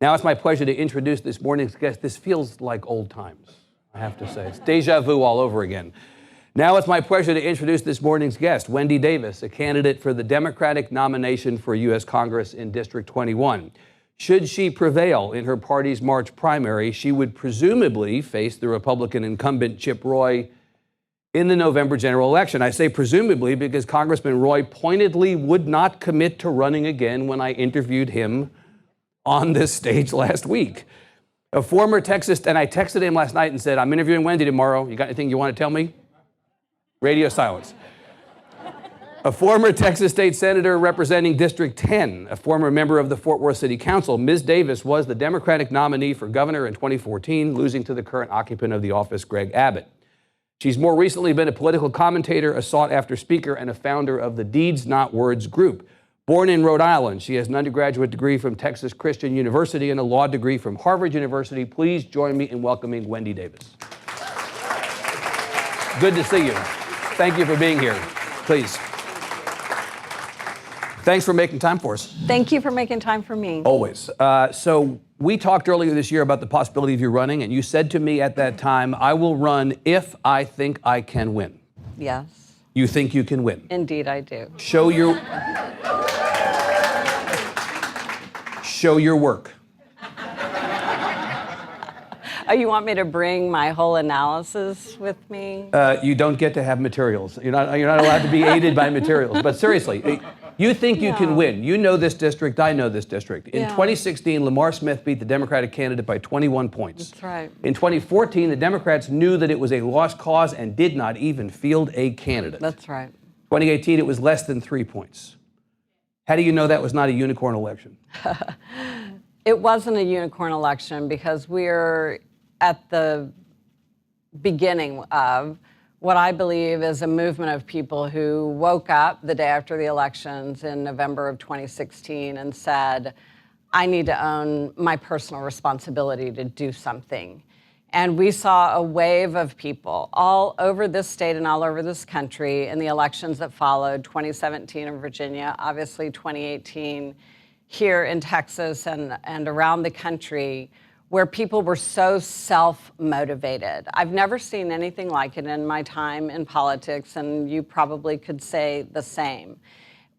Now it's my pleasure to introduce this morning's guest. This feels like old times, I have to say. It's deja vu all over again. Now it's my pleasure to introduce this morning's guest, Wendy Davis, a candidate for the Democratic nomination for U.S. Congress in District 21. Should she prevail in her party's March primary, she would presumably face the Republican incumbent Chip Roy in the November general election. I say presumably because Congressman Roy pointedly would not commit to running again when I interviewed him on this stage last week. A former Texas, and I texted him last night and said, I'm interviewing Wendy tomorrow. You got anything you want to tell me? Radio silence. A former Texas state senator representing District 10, a former member of the Fort Worth City Council, Ms. Davis was the Democratic nominee for governor in 2014, losing to the current occupant of the office, Greg Abbott. She's more recently been a political commentator, a sought-after speaker, and a founder of the Deeds Not Words group. Born in Rhode Island, she has an undergraduate degree from Texas Christian University and a law degree from Harvard University. Please join me in welcoming Wendy Davis. Good to see you. Thank you for being here. Please. Thanks for making time for us. Thank you for making time for me. Always. So we talked earlier this year about the possibility of you running, and you said to me at that time, I will run if I think I can win. Yes. You think you can win? Indeed, I do. Show your work. Oh, you want me to bring my whole analysis with me? You don't get to have materials. You're not allowed to be aided by materials. But seriously, you think you can win. You know this district. I know this district. In 2016, Lamar Smith beat the Democratic candidate by 21 points. That's right. In 2014, the Democrats knew that it was a lost cause and did not even field a candidate. That's right. 2018, it was less than 3 points. How do you know that was not a unicorn election? It wasn't a unicorn election because we're at the beginning of what I believe is a movement of people who woke up the day after the elections in November of 2016 and said, I need to own my personal responsibility to do something. And we saw a wave of people all over this state and all over this country in the elections that followed, 2017 in Virginia, obviously 2018 here in Texas and around the country, where people were so self-motivated. I've never seen anything like it in my time in politics, and you probably could say the same.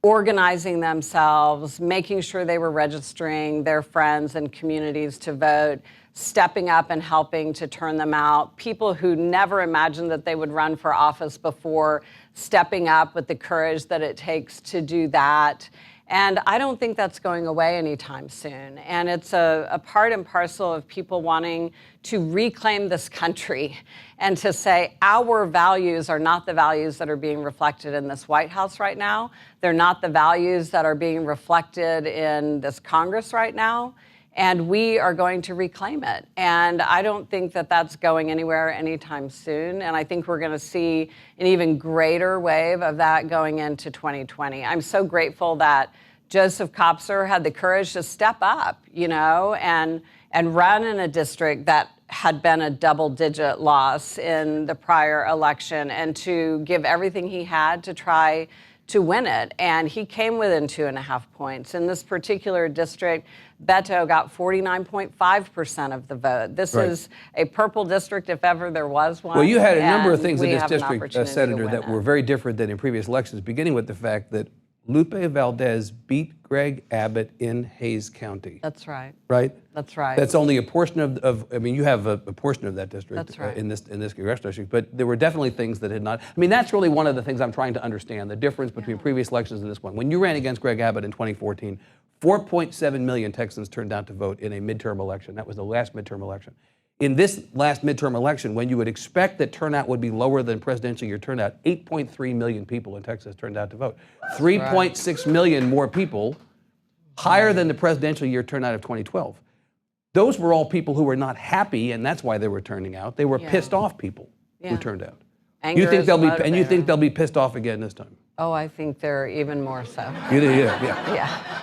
Organizing themselves, making sure they were registering their friends and communities to vote, stepping up and helping to turn them out. People who never imagined that they would run for office before, stepping up with the courage that it takes to do that. And I don't think that's going away anytime soon. And it's a part and parcel of people wanting to reclaim this country and to say our values are not the values that are being reflected in this White House right now. They're not the values that are being reflected in this Congress right now. And we are going to reclaim it. And I don't think that that's going anywhere anytime soon. And I think we're going to see an even greater wave of that going into 2020. I'm so grateful that Joseph Kopser had the courage to step up, and run in a district that had been a double-digit loss in the prior election, and to give everything he had to try to win it. And he came within 2.5 points. In this particular district, Beto got 49.5% of the vote. This is a purple district if ever there was one. Well, you had a number of things in this district, Senator, that were very different than in previous elections, beginning with the fact that Lupe Valdez beat Greg Abbott in Hays County. That's right. Right? That's right. That's only a portion you have a portion of that district. That's right. In this congressional district, but there were definitely things that had not. That's really one of the things I'm trying to understand, the difference between previous elections and this one. When you ran against Greg Abbott in 2014, 4.7 million Texans turned out to vote in a midterm election. That was the last midterm election. In this last midterm election, when you would expect that turnout would be lower than presidential year turnout, 8.3 million people in Texas turned out to vote. 3.6 million more people, higher than the presidential year turnout of 2012. Those were all people who were not happy, and that's why they were turning out. They were pissed off people who turned out. You think they'll be pissed off again this time? Oh, I think they're even more so. Yeah.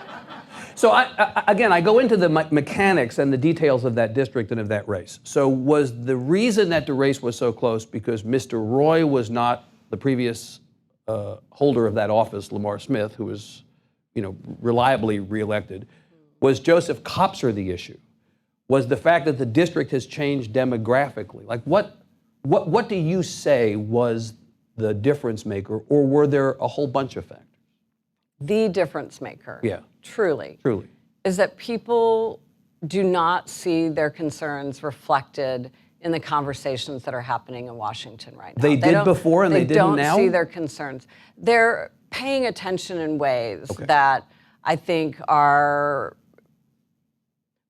So I go into the mechanics and the details of that district and of that race. So was the reason that the race was so close because Mr. Roy was not the previous holder of that office, Lamar Smith, who was, reliably reelected? Was Joseph Kopser the issue? was the fact that the district has changed demographically. Like what do you say was the difference maker, or were there a whole bunch of factors? The difference maker, truly, is that people do not see their concerns reflected in the conversations that are happening in Washington right now. They did before and they didn't now? They don't see their concerns. They're paying attention in ways that I think are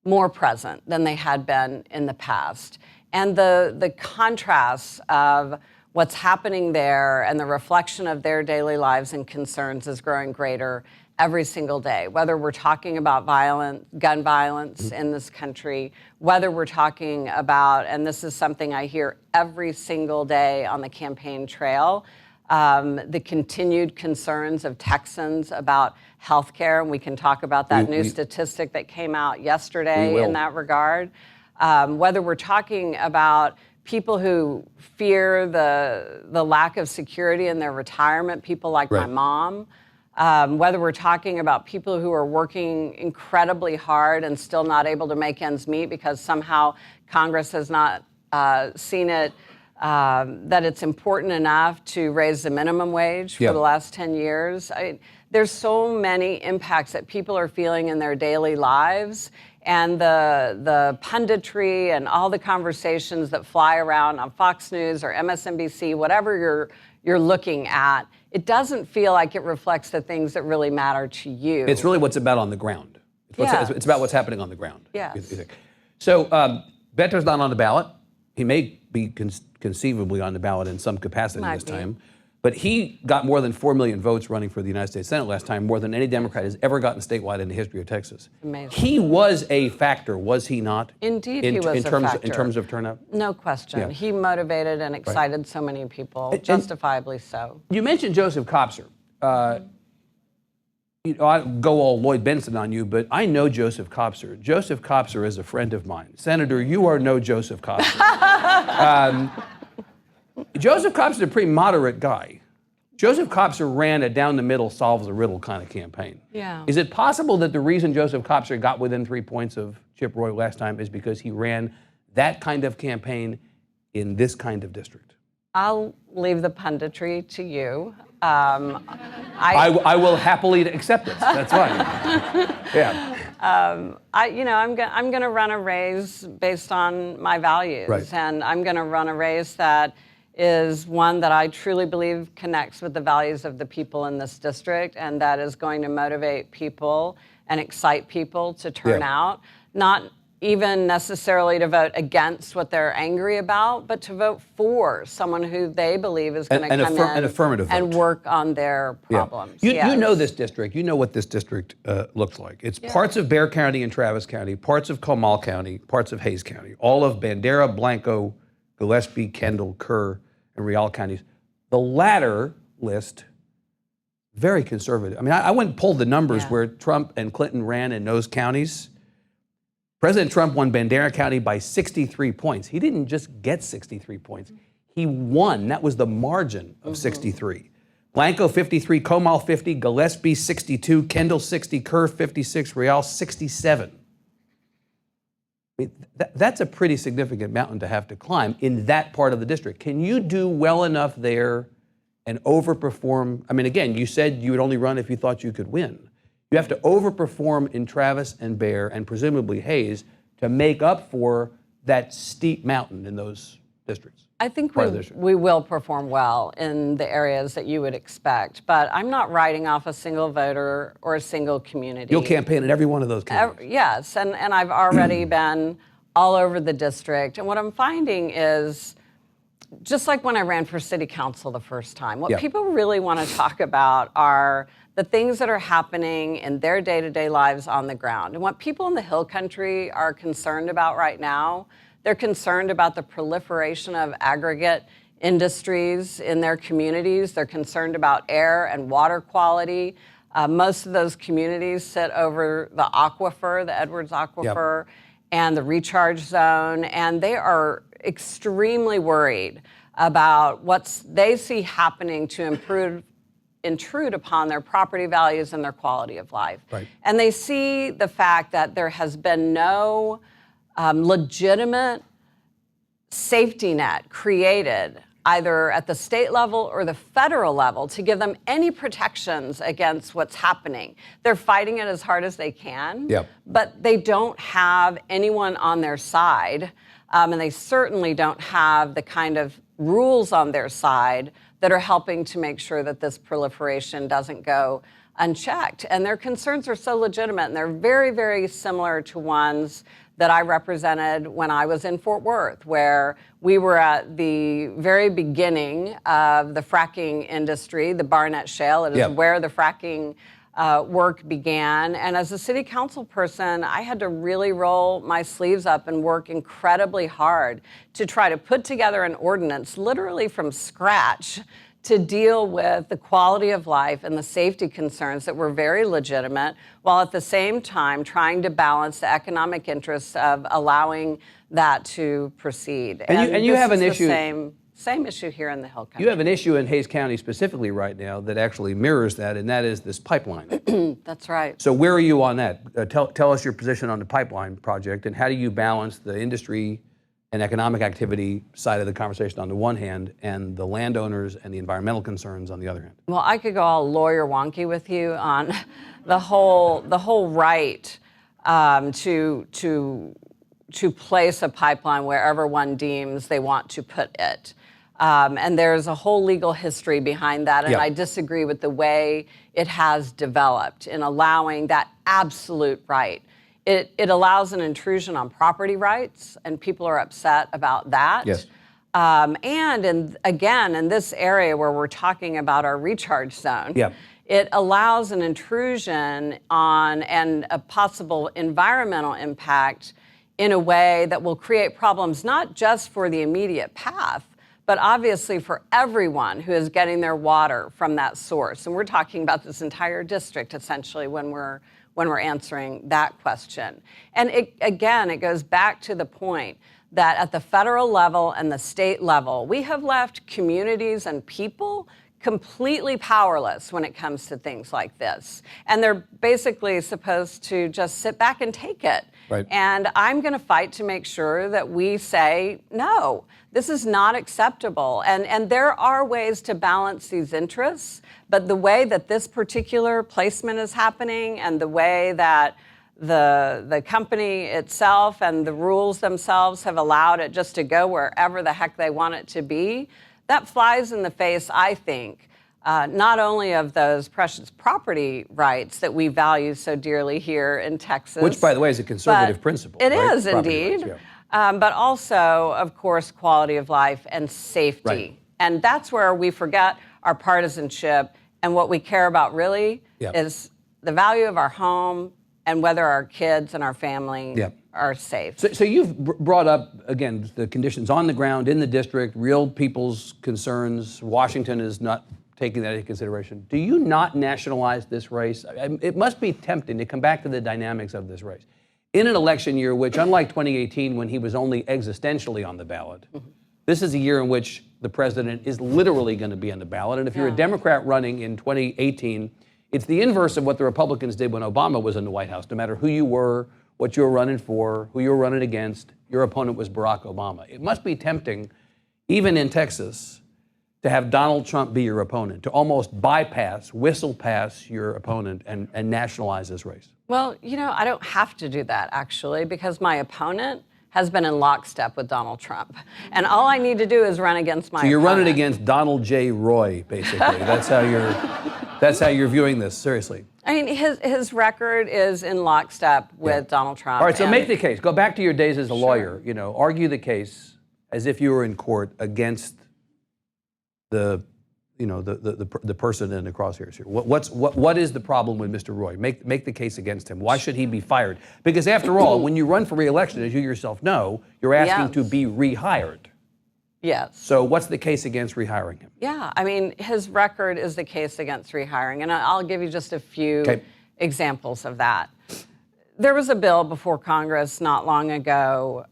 more present than they had been in the past. And the contrast of what's happening there and the reflection of their daily lives and concerns is growing greater every single day, whether we're talking about gun violence in this country, whether we're talking about, and this is something I hear every single day on the campaign trail, the continued concerns of Texans about health care, and we can talk about that new statistic that came out yesterday in that regard. Whether we're talking about people who fear the lack of security in their retirement, people like my mom, whether we're talking about people who are working incredibly hard and still not able to make ends meet because somehow Congress has not seen it, that it's important enough to raise the minimum wage for the last 10 years. There's so many impacts that people are feeling in their daily lives, and the punditry and all the conversations that fly around on Fox News or MSNBC, whatever you're looking at, it doesn't feel like it reflects the things that really matter to you. It's really what's about on the ground. It's about what's happening on the ground. Yes. So Beto's not on the ballot. He may be conceivably on the ballot in some capacity this time. But he got more than 4 million votes running for the United States Senate last time, more than any Democrat has ever gotten statewide in the history of Texas. Amazing. He was a factor, was he not? Indeed, he was a factor. In terms of turnout? No question. He motivated and excited so many people, justifiably so. You mentioned Joseph Kopser. I go all Lloyd Benson on you, but I know Joseph Kopser. Joseph Kopser is a friend of mine. Senator, you are no Joseph Kopser. Joseph Kopser is a pretty moderate guy. Joseph Kopser ran a down-the-middle, solves-the-riddle kind of campaign. Yeah. Is it possible that the reason Joseph Kopser got within 3 points of Chip Roy last time is because he ran that kind of campaign in this kind of district? I'll leave the punditry to you. I will happily accept this. That's fine. Yeah. I'm going to run a race based on my values, and I'm going to run a race that is one that I truly believe connects with the values of the people in this district, and that is going to motivate people and excite people to turn out, not even necessarily to vote against what they're angry about, but to vote for someone who they believe is going to come in and work on their problems. You know this district. You know what this district looks like. It's parts of Bexar County and Travis County, parts of Comal County, parts of Hays County, all of Bandera, Blanco, Gillespie, Kendall, Kerr, and Rial counties. The latter list, very conservative. I mean, I went and pulled the numbers where Trump and Clinton ran in those counties. President Trump won Bandera County by 63 points. He didn't just get 63 points. He won. That was the margin of 63. Blanco 53, Comal 50, Gillespie 62, Kendall 60, Kerr 56, Rial 67. I mean, that's a pretty significant mountain to have to climb in that part of the district. Can you do well enough there and overperform? I mean, again, you said you would only run if you thought you could win. You have to overperform in Travis and Bexar and presumably Hays to make up for that steep mountain in those districts. I think we will perform well in the areas that you would expect, but I'm not writing off a single voter or a single community. You'll campaign in every one of those communities. Yes, and I've already been all over the district. And what I'm finding is, just like when I ran for city council the first time, what people really want to talk about are the things that are happening in their day-to-day lives on the ground. And what people in the Hill Country are concerned about right now, they're concerned about the proliferation of aggregate industries in their communities. They're concerned about air and water quality. Most of those communities sit over the aquifer, the Edwards Aquifer, and the recharge zone, and they are extremely worried about what they see happening to intrude upon their property values and their quality of life. And they see the fact that there has been no legitimate safety net created either at the state level or the federal level to give them any protections against what's happening. They're fighting it as hard as they can, but they don't have anyone on their side, and they certainly don't have the kind of rules on their side that are helping to make sure that this proliferation doesn't go unchecked. And their concerns are so legitimate, and they're very, very similar to ones that I represented when I was in Fort Worth, where we were at the very beginning of the fracking industry, the Barnett Shale. It is where the fracking work began. And as a city council person, I had to really roll my sleeves up and work incredibly hard to try to put together an ordinance literally from scratch to deal with the quality of life and the safety concerns that were very legitimate, while at the same time trying to balance the economic interests of allowing that to proceed. And you have an issue. Same issue here in the Hill Country. You have an issue in Hays County specifically right now that actually mirrors that, and that is this pipeline. That's right. So where are you on that? Tell us your position on the pipeline project, and how do you balance the industry and economic activity side of the conversation on the one hand, and the landowners and the environmental concerns on the other hand? Well, I could go all lawyer wonky with you on the whole right to place a pipeline wherever one deems they want to put it. And there's a whole legal history behind that, and I disagree with the way it has developed in allowing that absolute right. It allows an intrusion on property rights, and people are upset about that. Yes. And again, in this area where we're talking about our recharge zone, it allows an intrusion on and a possible environmental impact in a way that will create problems not just for the immediate path, but obviously for everyone who is getting their water from that source. And we're talking about this entire district, essentially, when we're answering that question. And it goes back to the point that at the federal level and the state level, we have left communities and people completely powerless when it comes to things like this. And they're basically supposed to just sit back and take it. Right. And I'm going to fight to make sure that we say, no, this is not acceptable. And there are ways to balance these interests, but the way that this particular placement is happening and the way that the company itself and the rules themselves have allowed it just to go wherever the heck they want it to be, that flies in the face, I think, not only of those precious property rights that we value so dearly here in Texas. Which, by the way, is a conservative principle. It right? is Property indeed. rights, yeah. But also, of course, quality of life and safety. Right. And that's where we forget our partisanship, and what we care about really is the value of our home and whether our kids and our family are safe. So you've brought up, again, the conditions on the ground in the district, real people's concerns. Washington is not taking that into consideration. Do you not nationalize this race? It must be tempting to come back to the dynamics of this race. In an election year which, unlike 2018 when he was only existentially on the ballot, this is a year in which the president is literally going to be on the ballot. And if you're a Democrat running in 2018, it's the inverse of what the Republicans did when Obama was in the White House. No matter who you were, what you were running for, who you were running against, your opponent was Barack Obama. It must be tempting, even in Texas, to have Donald Trump be your opponent, to almost whistle past your opponent and nationalize this race. Well, I don't have to do that, actually, because my opponent has been in lockstep with Donald Trump. And all I need to do is run against my opponent. So you're running against Donald J. Roy, basically. That's how you're viewing this, seriously. I mean, his record is in lockstep with Donald Trump. All right, so make the case. Go back to your days as a lawyer. Argue the case as if you were in court against the person in the crosshairs here. What is the problem with Mr. Roy? Make the case against him. Why should he be fired? Because after all, when you run for re-election, as you yourself know, you're asking to be rehired. Yes. So what's the case against rehiring him? Yeah, I mean, his record is the case against rehiring, and I'll give you just a few examples of that. There was a bill before Congress not long ago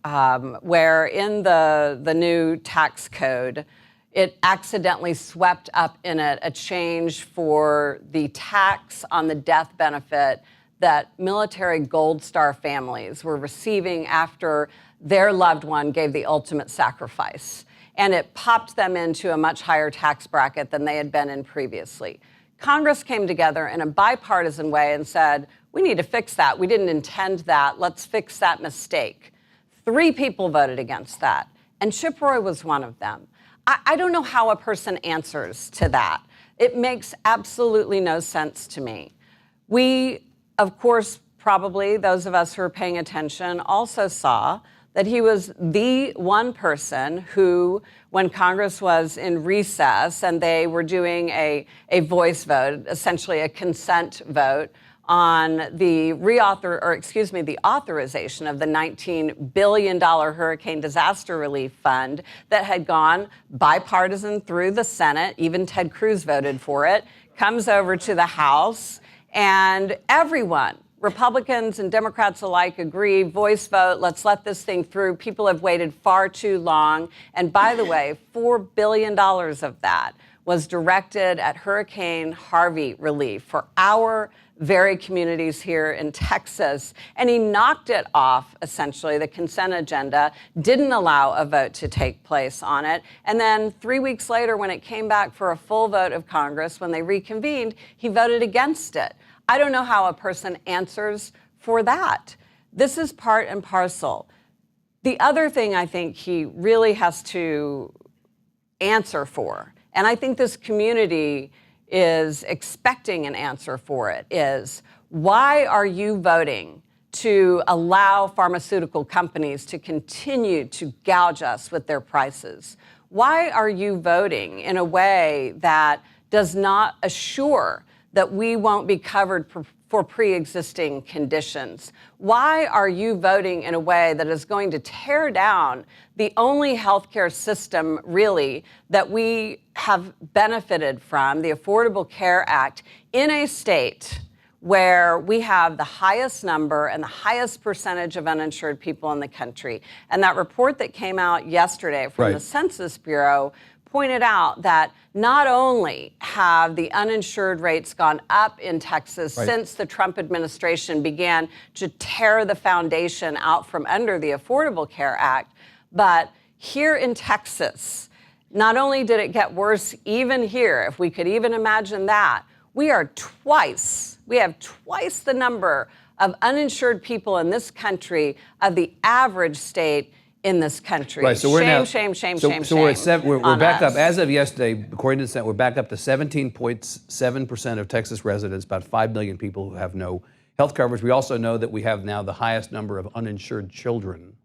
where in the new tax code, it accidentally swept up in it a change for the tax on the death benefit that military Gold Star families were receiving after their loved one gave the ultimate sacrifice. And it popped them into a much higher tax bracket than they had been in previously. Congress came together in a bipartisan way and said, we need to fix that. We didn't intend that. Let's fix that mistake. 3 people voted against that, and Chip Roy was one of them. I don't know how a person answers to that. It makes absolutely no sense to me. We, of course, probably those of us who are paying attention also saw that he was the one person who, when Congress was in recess and they were doing a voice vote, essentially a consent vote, on the the authorization of the $19 billion hurricane disaster relief fund that had gone bipartisan through the Senate. Even Ted Cruz voted for it, comes over to the House, and everyone, Republicans and Democrats alike, agree, voice vote, let's let this thing through. People have waited far too long. And by the way, $4 billion of that was directed at Hurricane Harvey relief for our very communities here in Texas. And he knocked it off, essentially. The consent agenda didn't allow a vote to take place on it. And then 3 weeks later, when it came back for a full vote of Congress, when they reconvened, he voted against it. I don't know how a person answers for that. This is part and parcel. The other thing I think he really has to answer for, and I think this community is expecting an answer for it, is why are you voting to allow pharmaceutical companies to continue to gouge us with their prices? Why are you voting in a way that does not assure that we won't be covered for pre-existing conditions? Why are you voting in a way that is going to tear down the only healthcare system, really, that we have benefited from, the Affordable Care Act, in a state where we have the highest number and the highest percentage of uninsured people in the country? And that report that came out yesterday from the Census Bureau pointed out that not only have the uninsured rates gone up in Texas since the Trump administration began to tear the foundation out from under the Affordable Care Act, but here in Texas, not only did it get worse even here, if we could even imagine that, we have twice the number of uninsured people in this country of the average state in this country. Right, so we're shame. So we're back up, as of yesterday, according to the Senate, we're back up to 17.7% of Texas residents, about 5 million people who have no health coverage. We also know that we have now the highest number of uninsured children.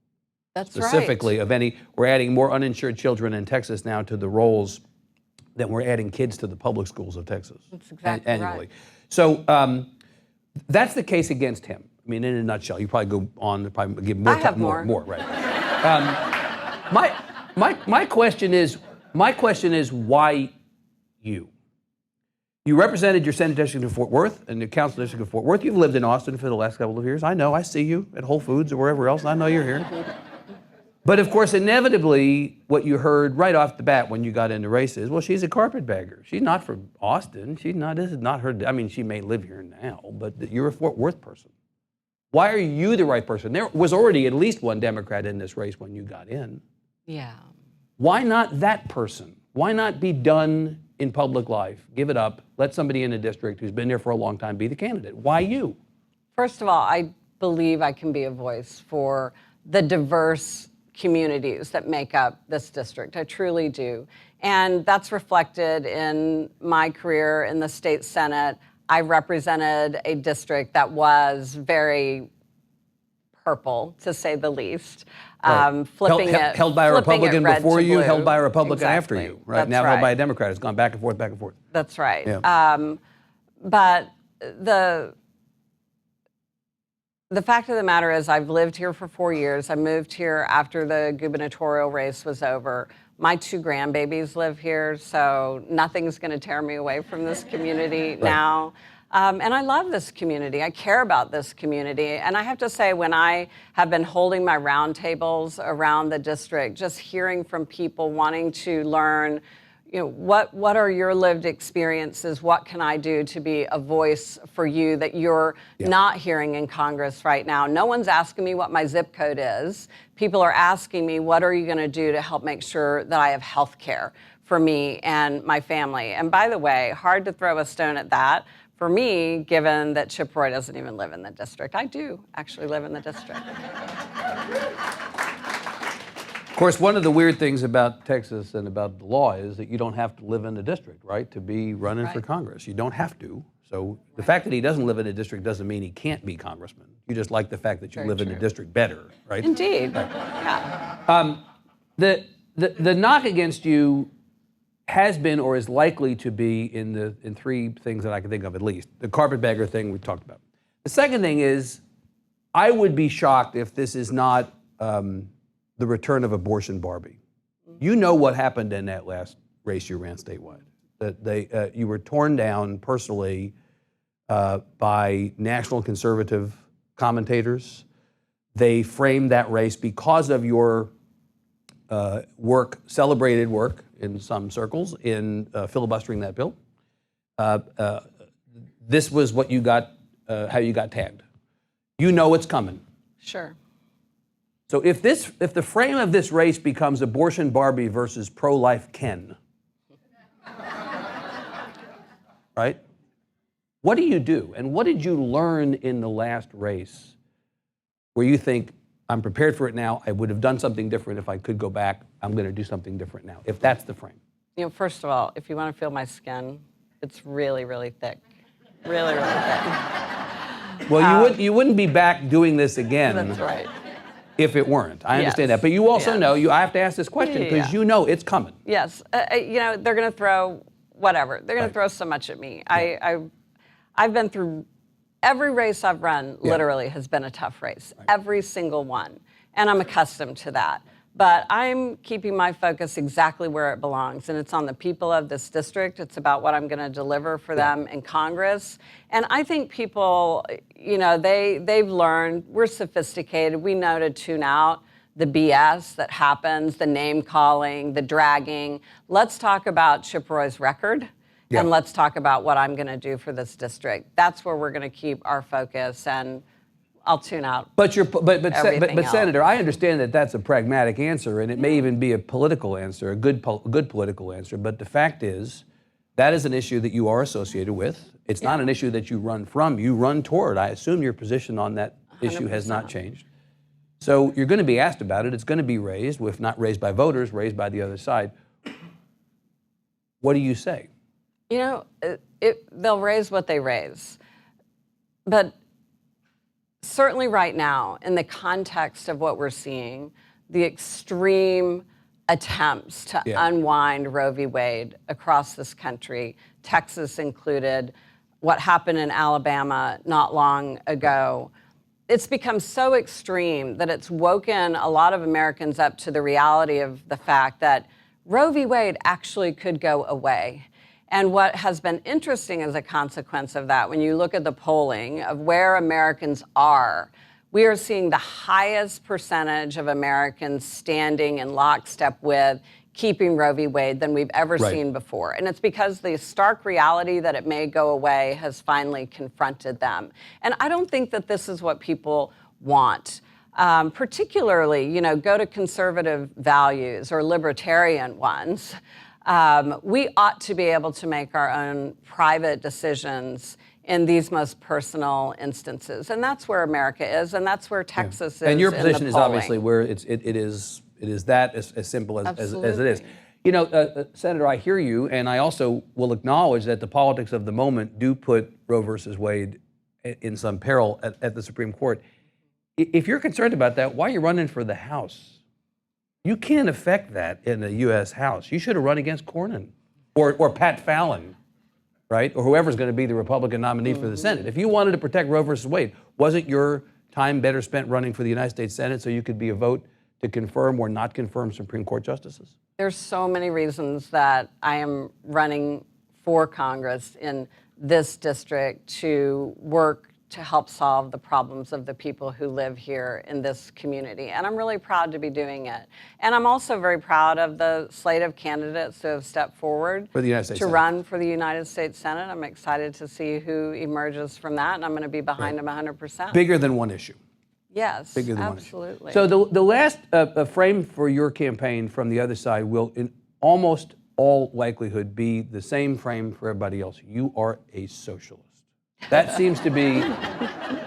That's specifically of any. We're adding more uninsured children in Texas now to the rolls than we're adding kids to the public schools of Texas. That's exactly annually. So that's the case against him. I mean, in a nutshell, you probably go on to probably give more time, more, right? My question is why you? You represented your Senate district in Fort Worth and the council district of Fort Worth. You've lived in Austin for the last couple of years. I know. I see you at Whole Foods or wherever else. I know you're here. But of course, inevitably, what you heard right off the bat when you got into race is, well, she's a carpetbagger. She's not from Austin. This is not her. I mean, she may live here now, but you're a Fort Worth person. Why are you the right person? There was already at least one Democrat in this race when you got in. Yeah. Why not that person? Why not be done in public life? Give it up. Let somebody in the district who's been there for a long time be the candidate. Why you? First of all, I believe I can be a voice for the diverse communities that make up this district. I truly do. And that's reflected in my career in the state Senate. I represented a district that was very purple, to say the least. Flipping it, held by a Republican before you, held by a Republican exactly. after you. Right That's now, right. held by a Democrat. It's gone back and forth, back and forth. That's right. Yeah. But the fact of the matter is, I've lived here for 4 years. I moved here after the gubernatorial race was over. My 2 grandbabies live here, so nothing's going to tear me away from this community now. And I love this community. I care about this community. And I have to say, when I have been holding my roundtables around the district, just hearing from people wanting to learn what are your lived experiences? What can I do to be a voice for you that you're not hearing in Congress right now? No one's asking me what my zip code is. People are asking me, what are you going to do to help make sure that I have health care for me and my family? And by the way, hard to throw a stone at that. For me, given that Chip Roy doesn't even live in the district. I do actually live in the district. Of course, one of the weird things about Texas and about the law is that you don't have to live in the district, right, to be running for Congress. You don't have to. So the fact that he doesn't live in a district doesn't mean he can't be congressman. You just like the fact that you live in the district better, right? Indeed. Right. Yeah. The knock against you has been or is likely to be in three things that I can think of at least. The carpetbagger thing we talked about. The second thing is, I would be shocked if this is not the return of abortion Barbie. You know what happened in that last race you ran statewide. That you were torn down personally by national conservative commentators. They framed that race because of your celebrated work in some circles in filibustering that bill. This was what you got, how you got tagged. You know it's coming. Sure. So if the frame of this race becomes abortion Barbie versus pro-life Ken, right? What do you do? And what did you learn in the last race where you think, I'm prepared for it now, I would have done something different if I could go back, I'm going to do something different now, if that's the frame? First of all, if you want to feel my skin, it's really, really thick. Really, really thick. Well, you wouldn't be back doing this again. That's right. If it weren't. I understand that. But you also know, I have to ask this question because you know it's coming. Yes. They're going to throw whatever. They're going to throw so much at me. I've been through, every race I've run literally has been a tough race. Right. Every single one. And I'm accustomed to that. But I'm keeping my focus exactly where it belongs, and it's on the people of this district. It's about what I'm going to deliver for them in Congress. And I think people, they've learned, we're sophisticated. We know to tune out the BS that happens, the name calling, the dragging. Let's talk about Chip Roy's record, and let's talk about what I'm going to do for this district. That's where we're going to keep our focus, and I'll tune out. But Senator, I understand that that's a pragmatic answer, and it may even be a political answer, a good political answer. But the fact is, that is an issue that you are associated with. It's not an issue that you run from. You run toward. I assume your position on that issue has not changed. So you're going to be asked about it. It's going to be raised, if not raised by voters, raised by the other side. What do you say? They'll raise what they raise, but certainly right now, in the context of what we're seeing, the extreme attempts to unwind Roe v. Wade across this country, Texas included, what happened in Alabama not long ago, it's become so extreme that it's woken a lot of Americans up to the reality of the fact that Roe v. Wade actually could go away. And what has been interesting as a consequence of that, when you look at the polling of where Americans are, we are seeing the highest percentage of Americans standing in lockstep with keeping Roe v. Wade than we've ever seen before. And it's because the stark reality that it may go away has finally confronted them. And I don't think that this is what people want. Particularly, go to conservative values or libertarian ones. We ought to be able to make our own private decisions in these most personal instances. And that's where America is, and that's where Texas is. And your position is obviously where it is that as simple as it is. Senator, I hear you, and I also will acknowledge that the politics of the moment do put Roe versus Wade in some peril at the Supreme Court. If you're concerned about that, why are you running for the House? You can't affect that in the U.S. House. You should have run against Cornyn or Pat Fallon, right? Or whoever's going to be the Republican nominee for the Senate. If you wanted to protect Roe versus Wade, wasn't your time better spent running for the United States Senate so you could be a vote to confirm or not confirm Supreme Court justices? There's so many reasons that I am running for Congress in this district to work to help solve the problems of the people who live here in this community. And I'm really proud to be doing it. And I'm also very proud of the slate of candidates who have stepped forward For the United States to Senate. run for the United States Senate. I'm excited to see who emerges from that, and I'm going to be behind them 100%. Bigger than one issue. Yes, Bigger than absolutely. One issue. So the last frame for your campaign from the other side will, in almost all likelihood, be the same frame for everybody else. You are a socialist. That seems to be,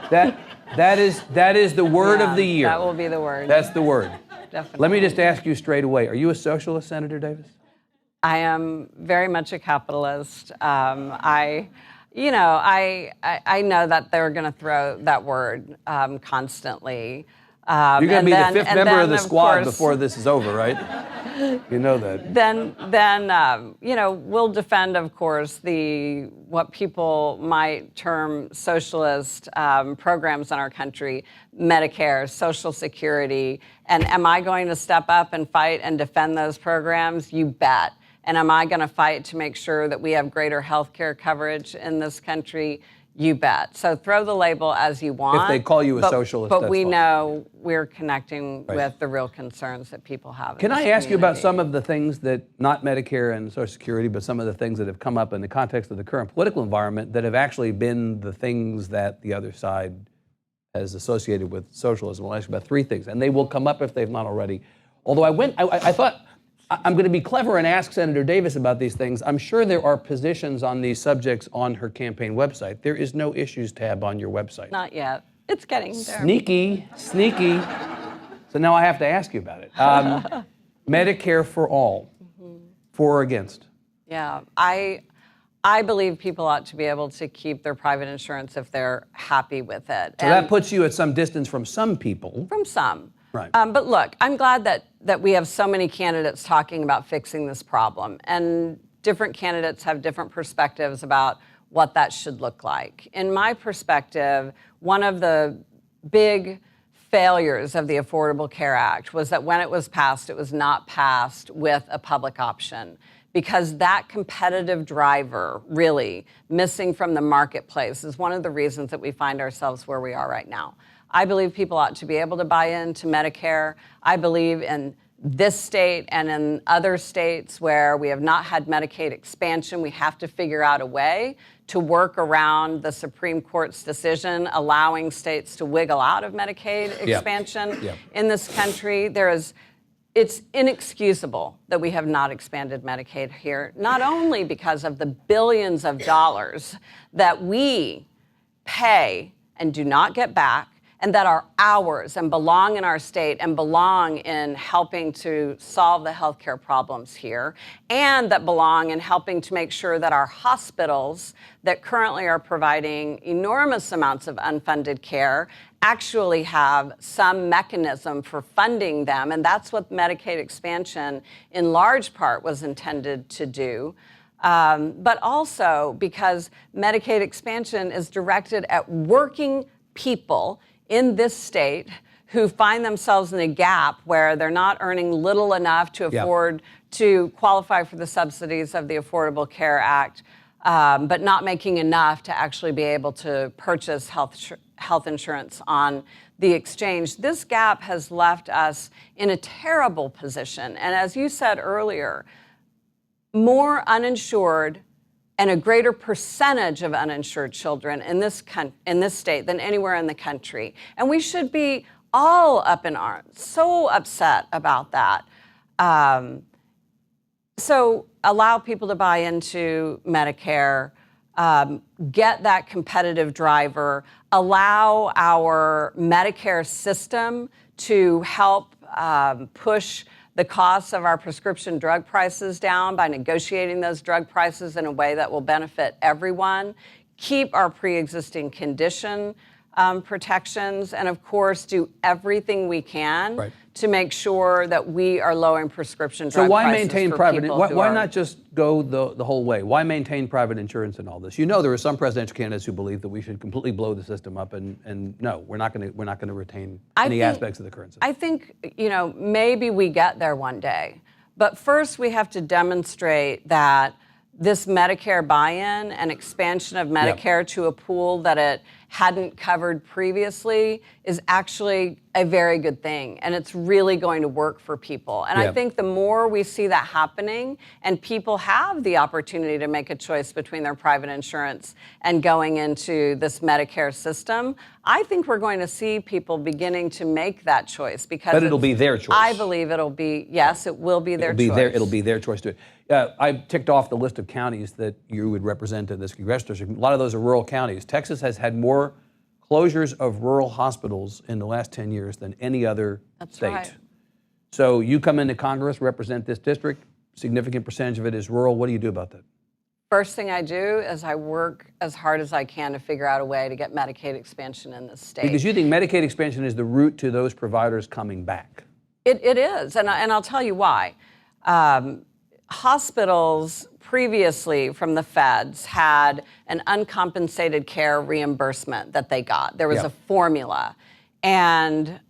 that is the word of the year. That will be the word. That's the word. Definitely. Let me just ask you straight away, are you a socialist, Senator Davis? I am very much a capitalist. I know that they're going to throw that word constantly. You're going to be the fifth member of the squad course, before this is over, right? You know that. Then we'll defend, of course, what people might term socialist programs in our country, Medicare, Social Security. And am I going to step up and fight and defend those programs? You bet. And am I going to fight to make sure that we have greater health care coverage in this country? You bet. So throw the label as you want. If they call you a socialist, but that's we fine. know we're connecting with the real concerns that people have. Can I ask you about some of the things that, not Medicare and Social Security, but some of the things that have come up in the context of the current political environment that have actually been the things that the other side has associated with socialism? I'll ask you about three things, and they will come up if they've not already. Although I thought, I'm going to be clever and ask Senator Davis about these things. I'm sure there are positions on these subjects on her campaign website. There is no issues tab on your website. Not yet. It's getting there. Sneaky. So now I have to ask you about it. Medicare for all, for or against? Yeah, I believe people ought to be able to keep their private insurance if they're happy with it. So that puts you at some distance from some people. From some. Right. But look, I'm glad that we have so many candidates talking about fixing this problem. And different candidates have different perspectives about what that should look like. In my perspective, one of the big failures of the Affordable Care Act was that when it was not passed with a public option. Because that competitive driver, really, missing from the marketplace is one of the reasons that we find ourselves where we are right now. I believe people ought to be able to buy into Medicare. I believe in this state and in other states where we have not had Medicaid expansion, we have to figure out a way to work around the Supreme Court's decision allowing states to wiggle out of Medicaid expansion in this country. It's inexcusable that we have not expanded Medicaid here, not only because of the billions of dollars that we pay and do not get back, and that are ours and belong in our state and belong in helping to solve the healthcare problems here, and that belong in helping to make sure that our hospitals that currently are providing enormous amounts of unfunded care actually have some mechanism for funding them. And that's what Medicaid expansion in large part was intended to do. But also because Medicaid expansion is directed at working people in this state who find themselves in a gap where they're not earning little enough to afford to qualify for the subsidies of the Affordable Care Act, but not making enough to actually be able to purchase health insurance on the exchange. This gap has left us in a terrible position. And as you said earlier, more uninsured and a greater percentage of uninsured children in this state than anywhere in the country. And we should be all up in arms, so upset about that. So allow people to buy into Medicare, get that competitive driver, allow our Medicare system to help push the costs of our prescription drug prices down by negotiating those drug prices in a way that will benefit everyone, keep our pre-existing condition protections, and of course do everything we can to make sure that we are lowering prescription drug prices. So why maintain private? Why not not just go the whole way? Why maintain private insurance and all this? You know, there are some presidential candidates who believe that we should completely blow the system up, and no, we're not going to retain any aspects of the current system. I think maybe we get there one day, but first we have to demonstrate that this Medicare buy-in and expansion of Medicare to a pool that it hadn't covered previously is actually a very good thing, and it's really going to work for people. And I think the more we see that happening and people have the opportunity to make a choice between their private insurance and going into this Medicare system, I think we're going to see people beginning to make that choice because but it'll be their choice. I believe it'll be, yes, it will be their choice. It'll be their choice to do it. I ticked off the list of counties that you would represent in this congressional district. A lot of those are rural counties. Texas has had more closures of rural hospitals in the last 10 years than any other state. Right. So you come into Congress, represent this district, significant percentage of it is rural. What do you do about that? First thing I do is I work as hard as I can to figure out a way to get Medicaid expansion in this state. Because you think Medicaid expansion is the route to those providers coming back. It is, and I'll tell you why. Hospitals previously from the feds had an uncompensated care reimbursement that they got. There was a formula. And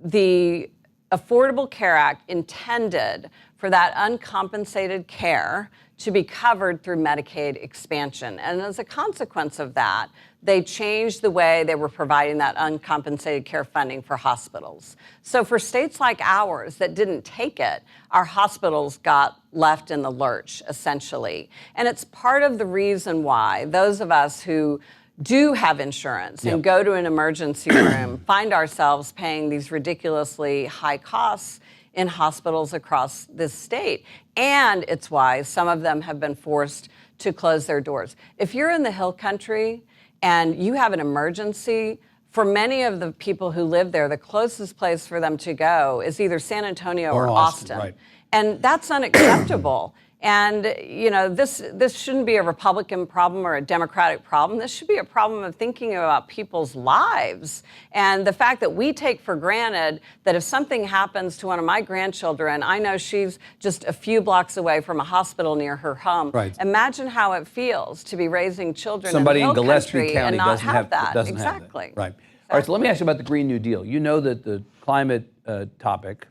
the Affordable Care Act intended for that uncompensated care to be covered through Medicaid expansion. And as a consequence of that, they changed the way they were providing that uncompensated care funding for hospitals. So for states like ours that didn't take it, our hospitals got left in the lurch, essentially. And it's part of the reason why those of us who do have insurance and go to an emergency room find ourselves paying these ridiculously high costs in hospitals across this state. And it's why some of them have been forced to close their doors. If you're in the Hill Country and you have an emergency, for many of the people who live there, the closest place for them to go is either San Antonio or Austin. Right. And that's unacceptable. And, you know, this shouldn't be a Republican problem or a Democratic problem. This should be a problem of thinking about people's lives. And the fact that we take for granted that if something happens to one of my grandchildren, I know she's just a few blocks away from a hospital near her home. Right. Imagine how it feels to be raising children Somebody in the Hill Gillespie Country County and not doesn't have that. Doesn't Exactly. Have that. Right. All right, so let me ask you about the Green New Deal. You know that the climate topic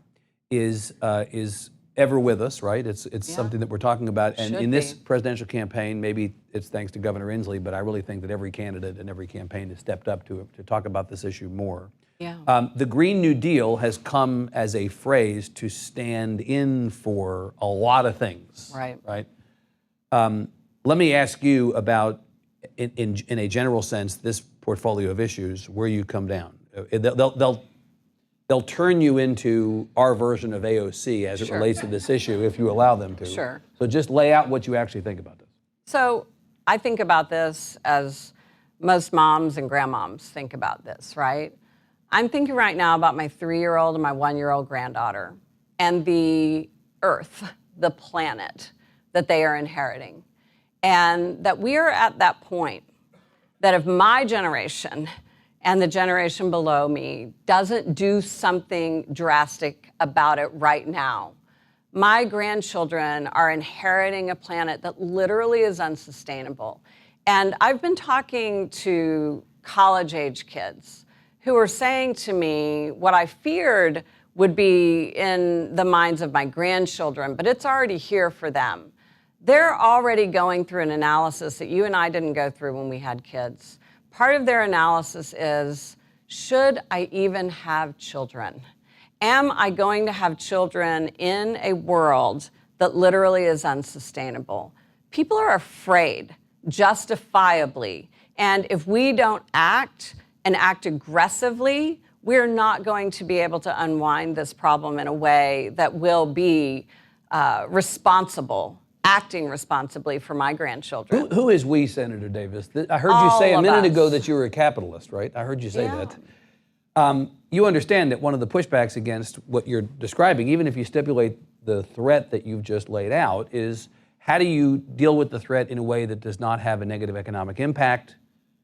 is ever with us, right? It's something that we're talking about. And in this presidential campaign, maybe it's thanks to Governor Inslee, but I really think that every candidate and every campaign has stepped up to talk about this issue more. Yeah. The Green New Deal has come as a phrase to stand in for a lot of things. Right. Right. Let me ask you about, in a general sense, this portfolio of issues, where you come down. They'll turn you into our version of AOC as it relates to this issue if you allow them to. Sure. So just lay out what you actually think about this. So I think about this as most moms and grandmoms think about this, right? I'm thinking right now about my 3-year-old and my 1-year-old granddaughter and the earth, the planet that they are inheriting. And that we are at that point that if my generation and the generation below me doesn't do something drastic about it right now, my grandchildren are inheriting a planet that literally is unsustainable. And I've been talking to college-age kids who are saying to me what I feared would be in the minds of my grandchildren, but it's already here for them. They're already going through an analysis that you and I didn't go through when we had kids. Part of their analysis is, should I even have children? Am I going to have children in a world that literally is unsustainable? People are afraid, justifiably. And if we don't act and act aggressively, we're not going to be able to unwind this problem in a way that will be responsible, acting responsibly for my grandchildren. Who is we, Senator Davis? I heard you say a minute ago that you were a capitalist, right? I heard you say that. You understand that one of the pushbacks against what you're describing, even if you stipulate the threat that you've just laid out, is how do you deal with the threat in a way that does not have a negative economic impact?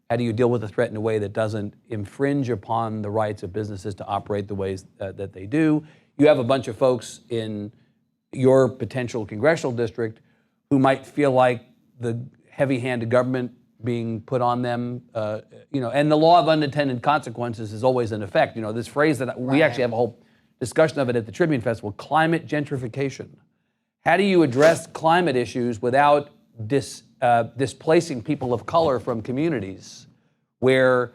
How do you deal with the threat in a way that doesn't infringe upon the rights of businesses to operate the ways that they do? You have a bunch of folks in your potential congressional district who might feel like the heavy-handed government being put on them, and the law of unintended consequences is always in effect. You know, this phrase that we actually have a whole discussion of it at the Tribune Festival, climate gentrification. How do you address climate issues without displacing people of color from communities where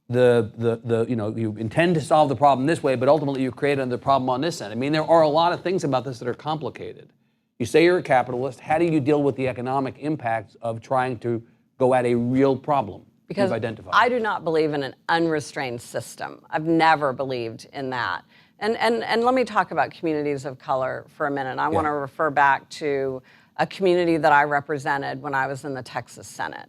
you intend to solve the problem this way, but ultimately you create another problem on this end. I mean, there are a lot of things about this that are complicated. You say you're a capitalist. How do you deal with the economic impacts of trying to go at a real problem because you've identified? I do not believe in an unrestrained system. I've never believed in that. And let me talk about communities of color for a minute. I want to refer back to a community that I represented when I was in the Texas Senate.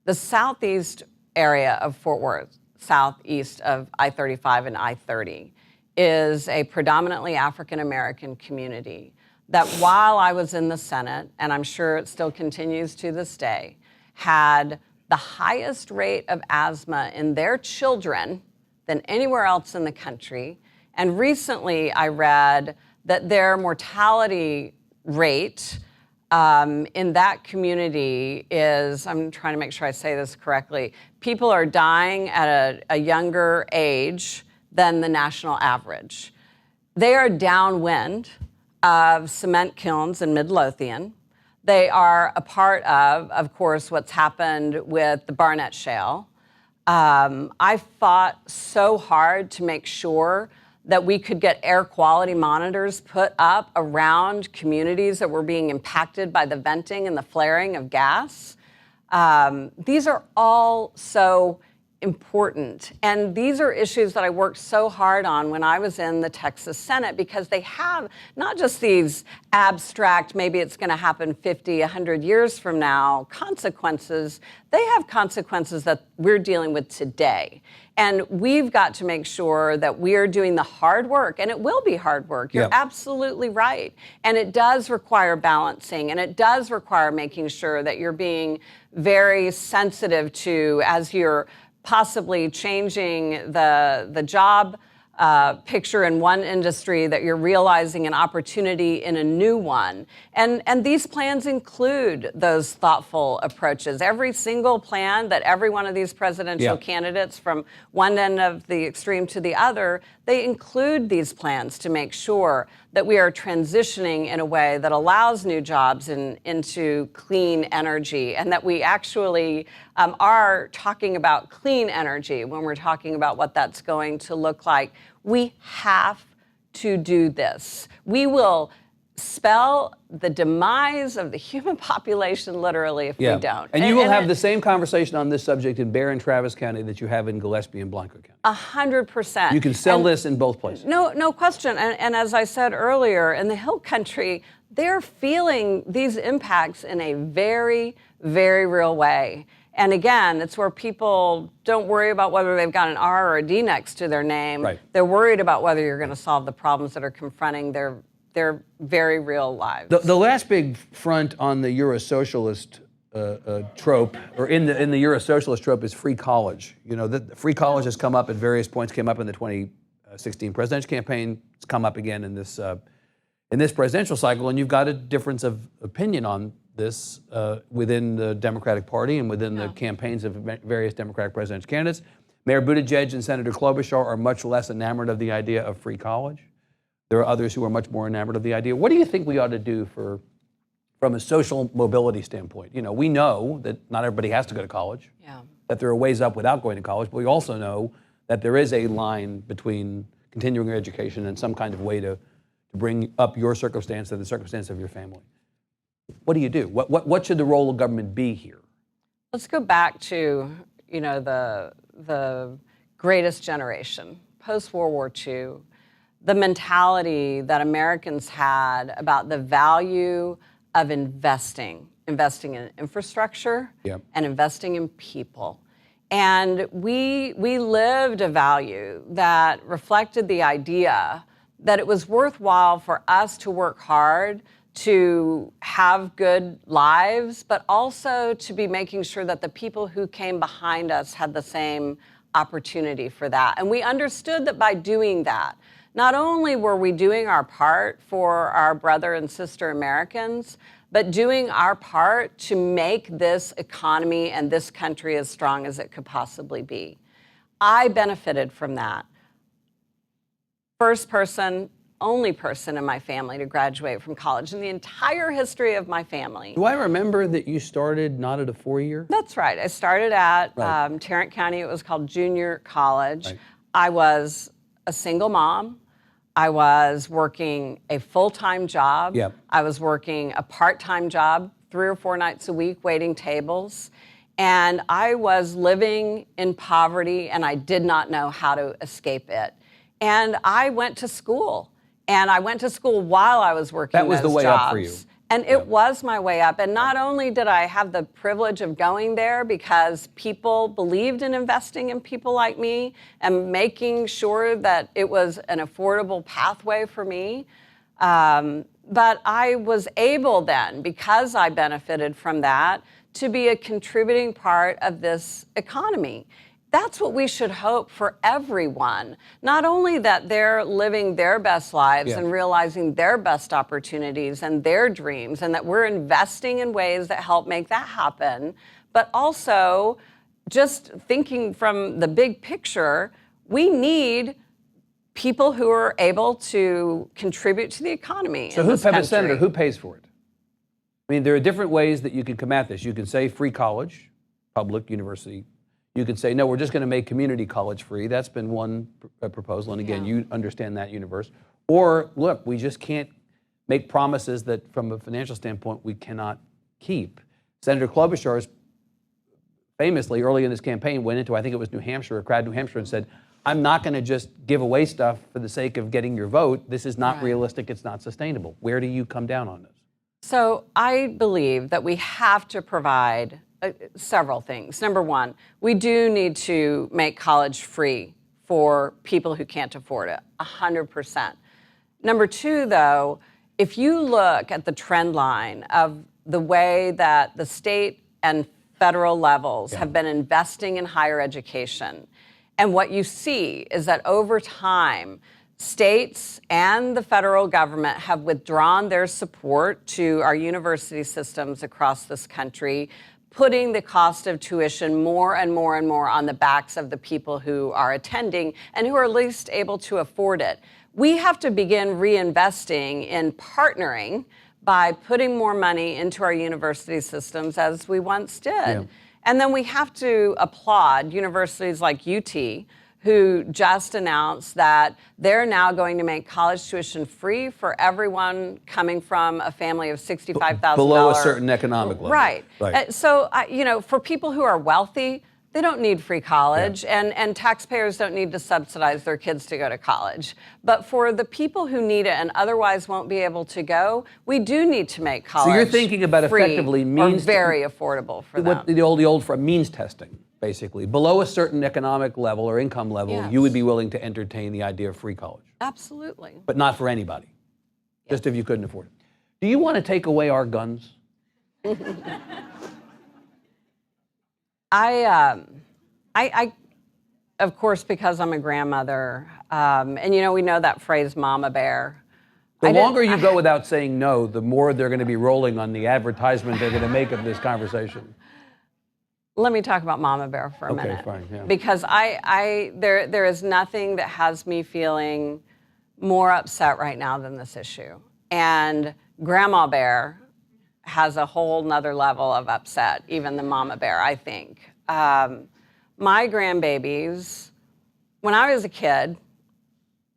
The southeast area of Fort Worth, southeast of I-35 and I-30, is a predominantly African-American community that while I was in the Senate, and I'm sure it still continues to this day, had the highest rate of asthma in their children than anywhere else in the country. And recently I read that their mortality rate in that community is, I'm trying to make sure I say this correctly, people are dying at a younger age than the national average. They are downwind of cement kilns in Midlothian. They are a part of course, what's happened with the Barnett Shale. I fought so hard to make sure that we could get air quality monitors put up around communities that were being impacted by the venting and the flaring of gas. These are all so important. And these are issues that I worked so hard on when I was in the Texas Senate, because they have not just these abstract, maybe it's going to happen 50, 100 years from now, consequences. They have consequences that we're dealing with today. And we've got to make sure that we're doing the hard work, and it will be hard work. You're absolutely right. And it does require balancing, and it does require making sure that you're being very sensitive to, as you're possibly changing the job picture in one industry, that you're realizing an opportunity in a new one. And these plans include those thoughtful approaches. Every single plan that every one of these presidential candidates, from one end of the extreme to the other, they include these plans to make sure that we are transitioning in a way that allows new jobs into clean energy, and that we actually are talking about clean energy when we're talking about what that's going to look like. We have to do this. We will spell the demise of the human population literally if we don't. And you will have the same conversation on this subject in Barron Travis County that you have in Gillespie and Blanco County. 100%. You can sell this in both places. No question. And as I said earlier, in the Hill Country, they're feeling these impacts in a very, very real way. And again, it's where people don't worry about whether they've got an R or a D next to their name. Right. They're worried about whether you're going to solve the problems that are confronting their very real lives. The last big front on the Eurosocialist trope, or in the Eurosocialist trope, is free college. You know, the free college has come up at various points. Came up in the 2016 presidential campaign. It's come up again in this presidential cycle, and you've got a difference of opinion on this within the Democratic Party and within the campaigns of various Democratic presidential candidates. Mayor Buttigieg and Senator Klobuchar are much less enamored of the idea of free college. There are others who are much more enamored of the idea. What do you think we ought to do from a social mobility standpoint? You know, we know that not everybody has to go to college, that there are ways up without going to college, but we also know that there is a line between continuing your education and some kind of way to bring up your circumstance and the circumstance of your family. What do you do? What should the role of government be here? Let's go back to, you know, the greatest generation, post-World War II, the mentality that Americans had about the value of investing in infrastructure and investing in people. And we lived a value that reflected the idea that it was worthwhile for us to work hard to have good lives, but also to be making sure that the people who came behind us had the same opportunity for that. And we understood that by doing that, not only were we doing our part for our brother and sister Americans, but doing our part to make this economy and this country as strong as it could possibly be. I benefited from that. First person only person in my family to graduate from college in the entire history of my family. Do I remember that you started not at a 4-year? That's right. I started at Right. Tarrant County. It was called junior college. Right. I was a single mom. I was working a full-time job. Yep. I was working a part-time job 3 or 4 nights a week waiting tables. And I was living in poverty, and I did not know how to escape it. And I went to school, and I went to school while I was working That was the those way jobs. up for you. And it was my way up. And not only did I have the privilege of going there because people believed in investing in people like me and making sure that it was an affordable pathway for me, but I was able then, because I benefited from that, to be a contributing part of this economy. That's what we should hope for everyone. Not only that they're living their best lives and realizing their best opportunities and their dreams, and that we're investing in ways that help make that happen, but also just thinking from the big picture, we need people who are able to contribute to the economy. So who, Senator, who pays for it? I mean, there are different ways that you can come at this. You can say free college, public university. You can say, no, we're just going to make community college free. That's been one proposal. And again, you understand that universe. Or, look, we just can't make promises that from a financial standpoint we cannot keep. Senator Klobuchar famously, early in this campaign, went into, I think it was New Hampshire, a crowd in New Hampshire, and said, I'm not going to just give away stuff for the sake of getting your vote. This is not realistic. It's not sustainable. Where do you come down on this? So I believe that we have to provide several things. Number one, we do need to make college free for people who can't afford it, 100%. Number two, though, if you look at the trend line of the way that the state and federal levels have been investing in higher education, and what you see is that over time, states and the federal government have withdrawn their support to our university systems across this country, putting the cost of tuition more and more and more on the backs of the people who are attending and who are least able to afford it. We have to begin reinvesting in partnering by putting more money into our university systems as we once did. Yeah. And then we have to applaud universities like UT, who just announced that they're now going to make college tuition free for everyone coming from a family of $65,000. Below a certain economic level. Right. So, for people who are wealthy, they don't need free college, and taxpayers don't need to subsidize their kids to go to college. But for the people who need it and otherwise won't be able to go, we do need to make college So you're thinking about effectively means, or very affordable for them. The old for means testing, basically. Below a certain economic level or income level, you would be willing to entertain the idea of free college. Absolutely. But not for anybody, just if you couldn't afford it. Do you want to take away our guns? I, of course, because I'm a grandmother, and we know that phrase, "Mama Bear." The longer you go without saying no, the more they're going to be rolling on the advertisement they're going to make of this conversation. Let me talk about Mama Bear for a minute. Okay, fine, yeah. Because there is nothing that has me feeling more upset right now than this issue. And Grandma Bear has a whole nother level of upset, even the Mama Bear, I think. My grandbabies, when I was a kid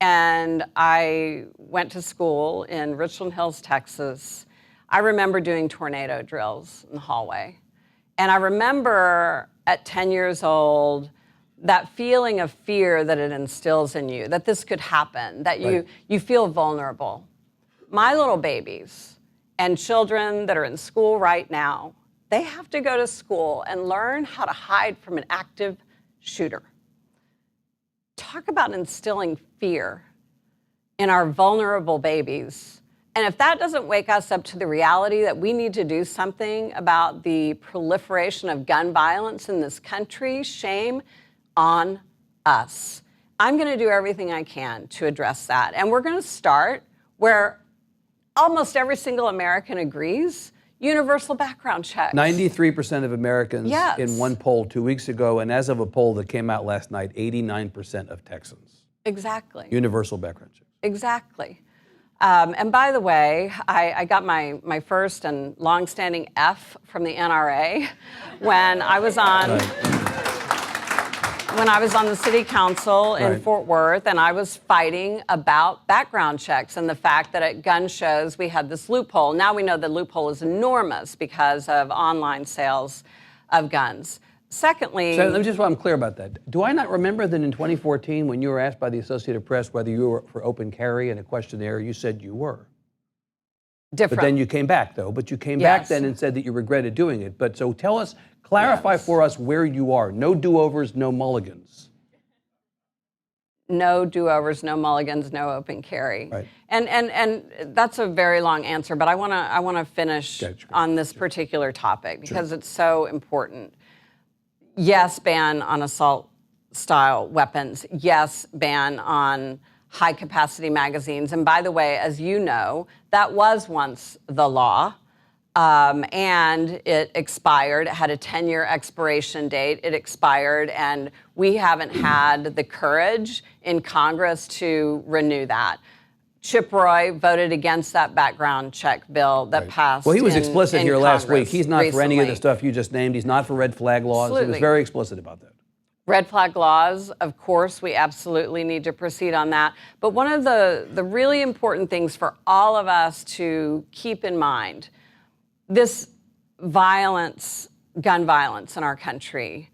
and I went to school in Richland Hills, Texas, I remember doing tornado drills in the hallway. And I remember at 10 years old, that feeling of fear that it instills in you, that this could happen, that you feel vulnerable. My little babies and children that are in school right now, they have to go to school and learn how to hide from an active shooter. Talk about instilling fear in our vulnerable babies. And if that doesn't wake us up to the reality that we need to do something about the proliferation of gun violence in this country, shame on us. I'm going to do everything I can to address that. And we're going to start where almost every single American agrees, universal background checks. 93% of Americans in one poll 2 weeks ago, and as of a poll that came out last night, 89% of Texans. Exactly. Universal background checks. Exactly. And by the way, I got my first and longstanding F from the NRA when I was on the city council in Fort Worth, and I was fighting about background checks and the fact that at gun shows we had this loophole. Now we know the loophole is enormous because of online sales of guns. Secondly, so let me just, I'm clear about that. Do I not remember that in 2014, when you were asked by the Associated Press whether you were for open carry in a questionnaire, you said you were? Different. But then you came back, though. But you came back then and said that you regretted doing it. But so tell us, clarify for us where you are. No do-overs, no mulligans. No do-overs, no mulligans, no open carry. Right. And that's a very long answer, but I want to finish on this particular topic because it's so important. Yes, ban on assault-style weapons. Yes, ban on high-capacity magazines. And by the way, as you know, that was once the law, and it expired. It had a 10-year expiration date. It expired, and we haven't had the courage in Congress to renew that. Chip Roy voted against that background check bill that passed. Well, he was explicit here last week. He's not for any of the recently. stuff you just named. He's not for red flag laws. Absolutely. He was very explicit about that. Red flag laws, of course, we absolutely need to proceed on that. But one of the really important things for all of us to keep in mind, this violence, gun violence in our country,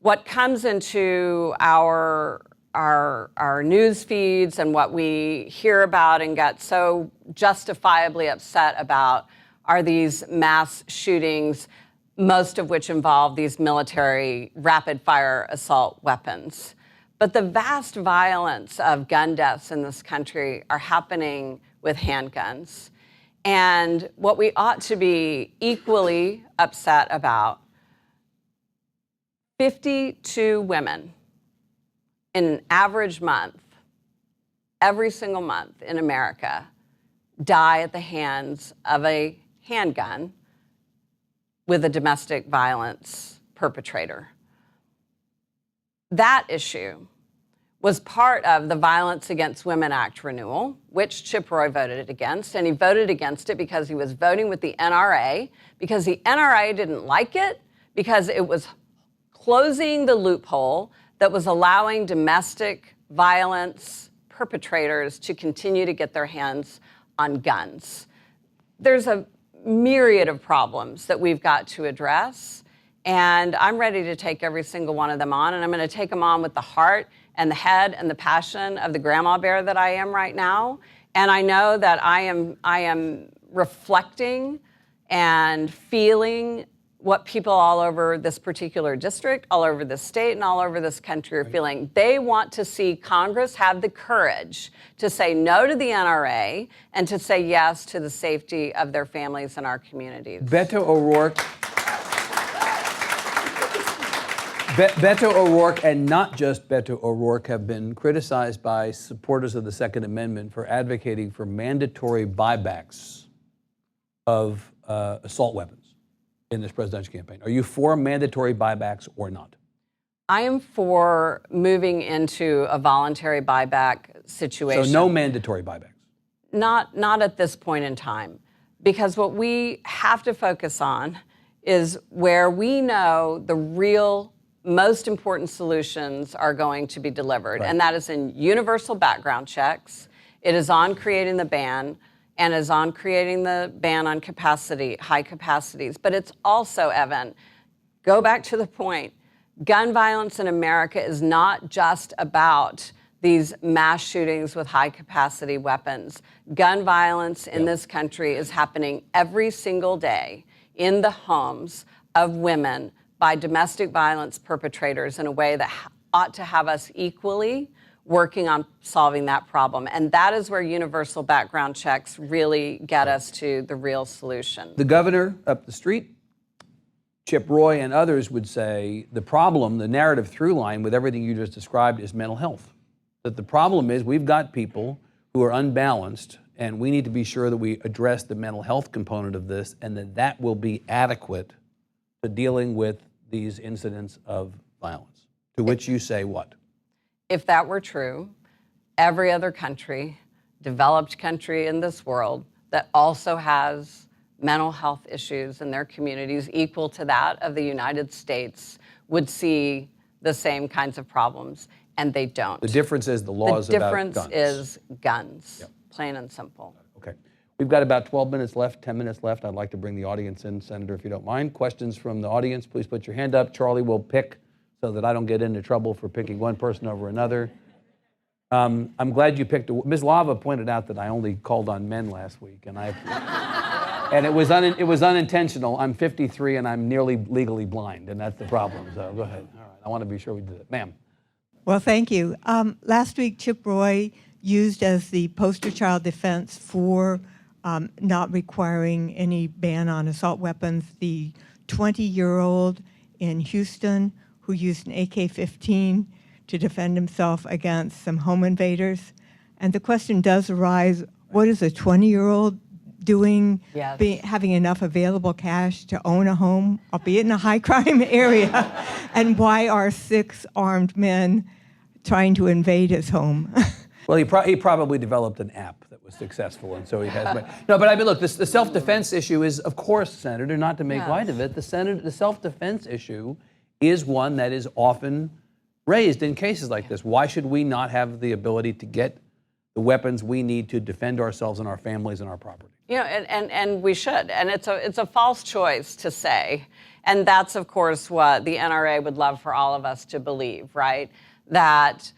what comes into our news feeds and what we hear about and get so justifiably upset about are these mass shootings, most of which involve these military rapid-fire assault weapons. But the vast violence of gun deaths in this country are happening with handguns. And what we ought to be equally upset about, 52 women in an average month, every single month in America, die at the hands of a handgun with a domestic violence perpetrator. That issue was part of the Violence Against Women Act renewal, which Chip Roy voted against, and he voted against it because he was voting with the NRA, because the NRA didn't like it, because it was closing the loophole that was allowing domestic violence perpetrators to continue to get their hands on guns. There's a myriad of problems that we've got to address, and I'm ready to take every single one of them on, and I'm going to take them on with the heart and the head and the passion of the grandma bear that I am right now. And I know that I am reflecting and feeling what people all over this particular district, all over this state, and all over this country are feeling. They want to see Congress have the courage to say no to the NRA and to say yes to the safety of their families and our communities. Beto O'Rourke. Beto O'Rourke, and not just Beto O'Rourke, have been criticized by supporters of the Second Amendment for advocating for mandatory buybacks of assault weapons in this presidential campaign. Are you for mandatory buybacks or not? I am for moving into a voluntary buyback situation. So no mandatory buybacks? Not at this point in time, because what we have to focus on is where we know the real most important solutions are going to be delivered, and that is in universal background checks. It is on creating the ban, and is on creating the ban on high capacities. But it's also, Evan, go back to the point, gun violence in America is not just about these mass shootings with high capacity weapons. Gun violence in this country is happening every single day in the homes of women by domestic violence perpetrators in a way that ought to have us equally working on solving that problem. And that is where universal background checks really get us to the real solution. The governor up the street, Chip Roy and others would say the problem, the narrative through line with everything you just described is mental health. That the problem is we've got people who are unbalanced, and we need to be sure that we address the mental health component of this, and that will be adequate to dealing with these incidents of violence. To which you say what? If that were true, every other country developed country in this world that also has mental health issues in their communities equal to that of the United States would see the same kinds of problems, and they don't. The difference is the laws about guns. The difference is guns, Yep. plain and simple. Okay. We've got about 12 minutes left, 10 minutes left. I'd like to bring the audience in, Senator, if you don't mind. Questions from the audience, please put your hand up. Charlie will pick so that I don't get into trouble for picking one person over another. I'm glad you picked. Ms. Lava pointed out that I only called on men last week, and and it was unintentional. I'm 53 and I'm nearly legally blind, and that's the problem. So go ahead. All right. I want to be sure we did it, ma'am. Well, thank you. Last week, Chip Roy used as the poster child defense for not requiring any ban on assault weapons the 20-year-old in Houston who used an AK-15 to defend himself against some home invaders. And the question does arise, what is a 20-year-old doing, Yes. having enough available cash to own a home, albeit in a high-crime area? And why are 6 armed men trying to invade his home? Well, he probably developed an app that was successful, and so he has. No, but I mean, look, the self-defense issue is, of course, Senator, not to make light of it, the self-defense issue is one that is often raised in cases like this. Why should we not have the ability to get the weapons we need to defend ourselves and our families and our property? You know, and we should. And it's a false choice to say. And that's, of course, what the NRA would love for all of us to believe, right? That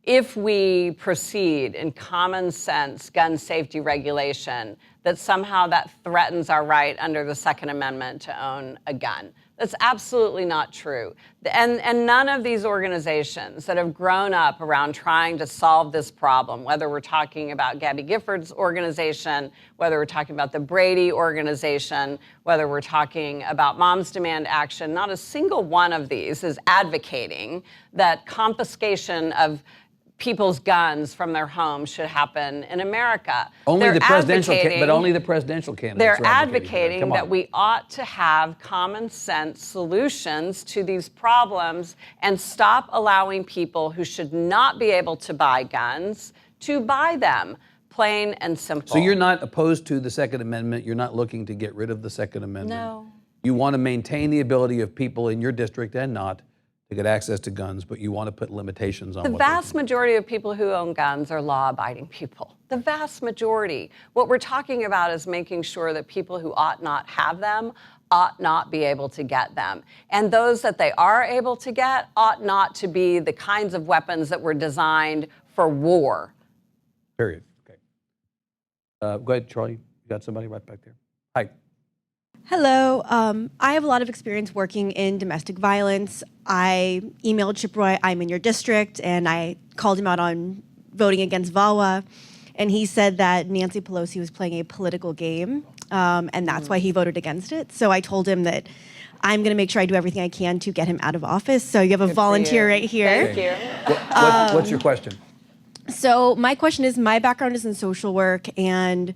if we proceed in common sense gun safety regulation, that somehow that threatens our right under the Second Amendment to own a gun. That's absolutely not true. And none of these organizations that have grown up around trying to solve this problem, whether we're talking about Gabby Gifford's organization, whether we're talking about the Brady organization, whether we're talking about Moms Demand Action, not a single one of these is advocating that confiscation of people's guns from their homes should happen in America. Only the presidential, but only the presidential candidates. They're advocating that we ought to have common sense solutions to these problems and stop allowing people who should not be able to buy guns to buy them, plain and simple. So you're not opposed to the Second Amendment. You're not looking to get rid of the Second Amendment. No. You want to maintain the ability of people in your district and not to get access to guns, but you want to put limitations on The vast majority of people who own guns are law-abiding people. The vast majority. What we're talking about is making sure that people who ought not have them ought not be able to get them. And those that they are able to get ought not to be the kinds of weapons that were designed for war. Period. Okay. Go ahead, Charlie. You got somebody right back there. Hi. Hello. I have a lot of experience working in domestic violence. I emailed Chip Roy, I'm in your district, and I called him out on voting against VAWA. And he said that Nancy Pelosi was playing a political game, and that's why he voted against it. So I told him that I'm going to make sure I do everything I can to get him out of office. So you have a volunteer right here. Thank you. What's your question? So my question is, my background is in social work, and